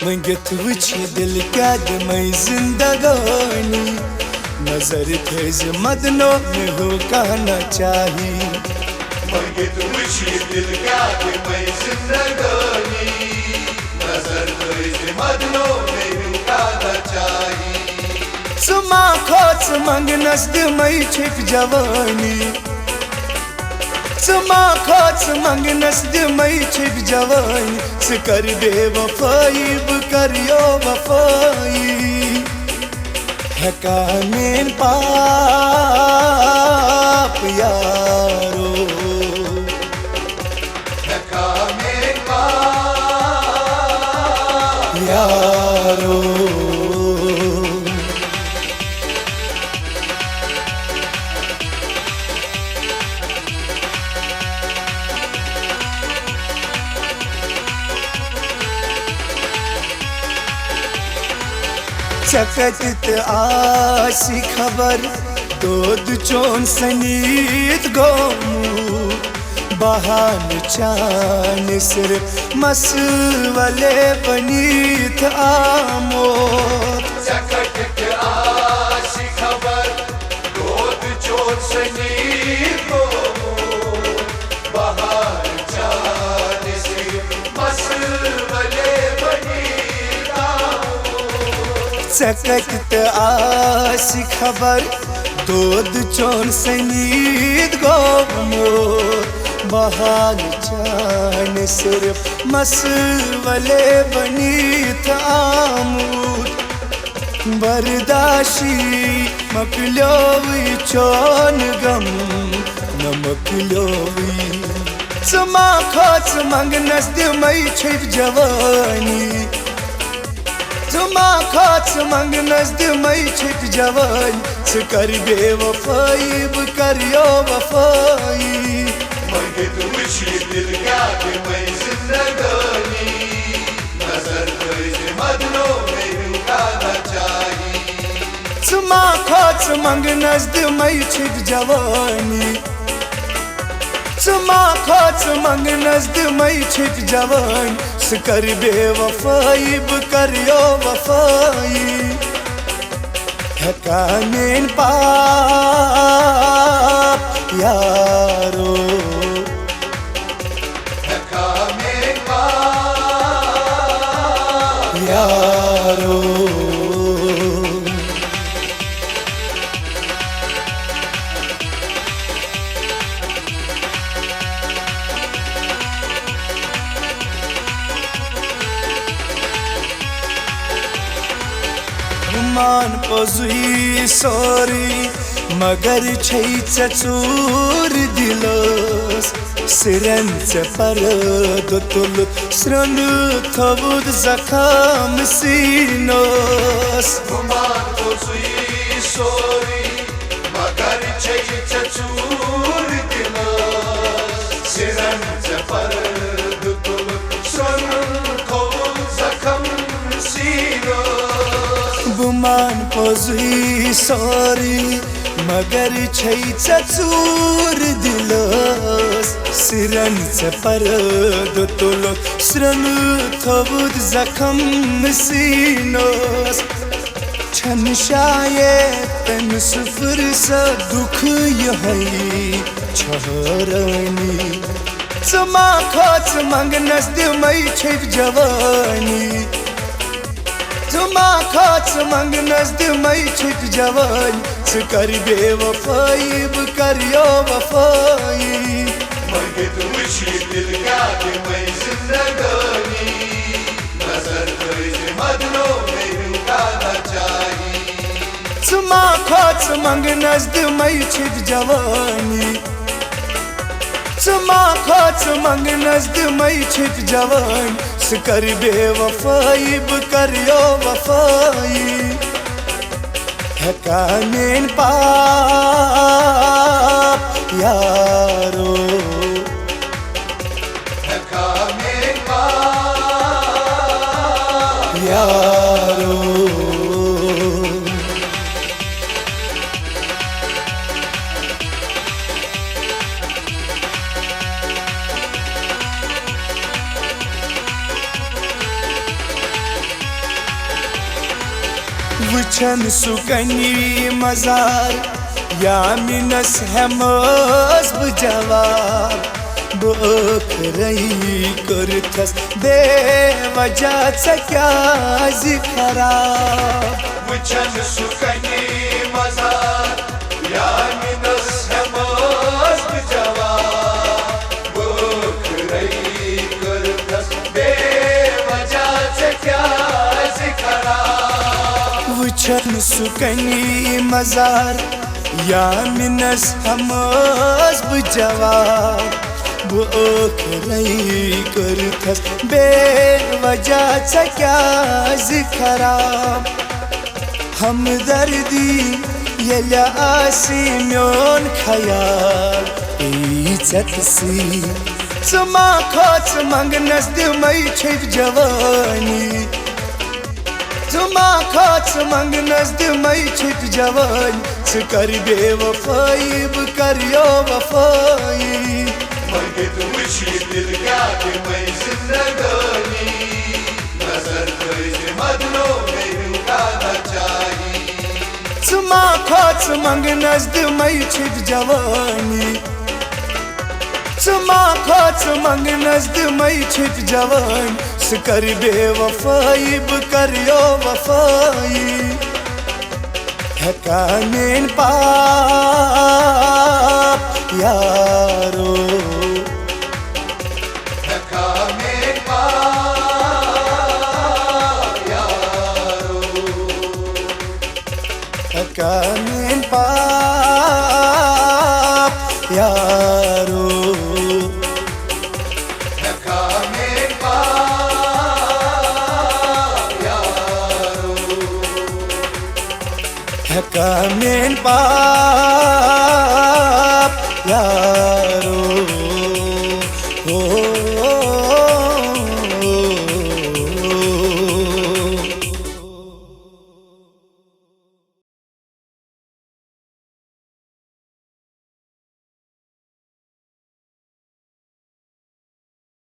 मंगत वुछी दिल क्या मैं जिंदगानी नजर थेज मदनो में हो कहना चाही मंगत वुछी दिल क्या मैं जिंदगानी नजर थेज मदनो में हो कहना चाही सुमा खोच मंगनस दिमई छिप जवानी सुमा खोच मंगनस दिमई छिप जवानी कर बेवफाई करियो वफाई हकामेन पाप यारो हकामेन पाप यारो चकत आसी खबर दोद चोन सनीत गोमू बहान चान सिर्फ मसवले बनीत आमोद चकत आसी खबर दोद चोन सनीत गोमू बहान चान सिर्फ मसवले सकत आसी खबर दोद चोन सनीत गोमो बहाल चान सिर्फ मसवले बनीत आमूद बर्दाशी मकलोवी चोन गम न मकलोवी सुमा खोच मंगनस दिमई छिप जवानी सुमा खोच मंगनस दिमई छिप जवानी कर बेवफाई करियो वफाई मंगत वुछी दिल क्या मैं जिंदगानी नजर थेज मदनो में हो कहना चाही सुमा खोच मंगनस दिमई छिप जवानी सुमा खोच मंगनस दिमई छिप जवानी कर बेवफाई करियो वफाई हकामेन पाप यारो हकामेन पाप यारो मान पजुई सोरी मगर छै चूर दिलोस सिरन पर तुल श्रन थबुद जखम सीनोस मान पजुई सोरी मगर छै चूर दिलोस सिरन पर तुल श्रन थबुद जखम सीनोस बुमान पजुई सोरी मगर छै चूर दिलोस सिरन पर तुल श्रन थबुद जखम सीनोस छन शायद सुफर सा दुख यही छहरनी सुमा खोच मंगनस दिमई छिप जवानी सुमा खोच मंगनस दिमई छिप जवानी कर बेवफाई करियो वफाई मंगत वुछी दिल क्या मैं जिंदगानी नजर थेज मदनो में हो कहना चाही सुमा खोच मंगनस दिमई छिप जवानी सुमा खोच मंगनस दिमई छिप जवानी कर बेवफाई करियो वफाई हकामेन पाप यारो हकामेन पाप यारो वुचन सुकनी मजार यामिनस हेमस ब जवाब बखरई करथस बेवजह च क्या खराब वुचन सुकनी मजार यामिनस हेमस ब जवाब बखरई करथस बेवजह च क्या खराब वुचन सुकनी मजार यामिनस हेमस ब जवाब बखरई करथस बेवजह च क्या खराब हमदर्दी येल्या आसी म्योन ख्याल इज्जतसी सुमा खोच मंगनस दिमई छिप जवानी सुमा खोच मंगनस दिमई छिप जवानी कर बेवफाई ब करियो वफाई मंगे तुम दिल क्या कि मैं जिंदगानी नजर तुझे मदनों में रुकाना चाहिए सुमा खोच मंगनस दिमई छिप जवानी सुमा खोच मंगनस दिमई छिप जवानी कर बेवफाई ब करियो वफाई हकामेन पाप यारो हकामेन पाप यारो हकामेन पाप यारो हकामेन पाप यारो हकामेन पाप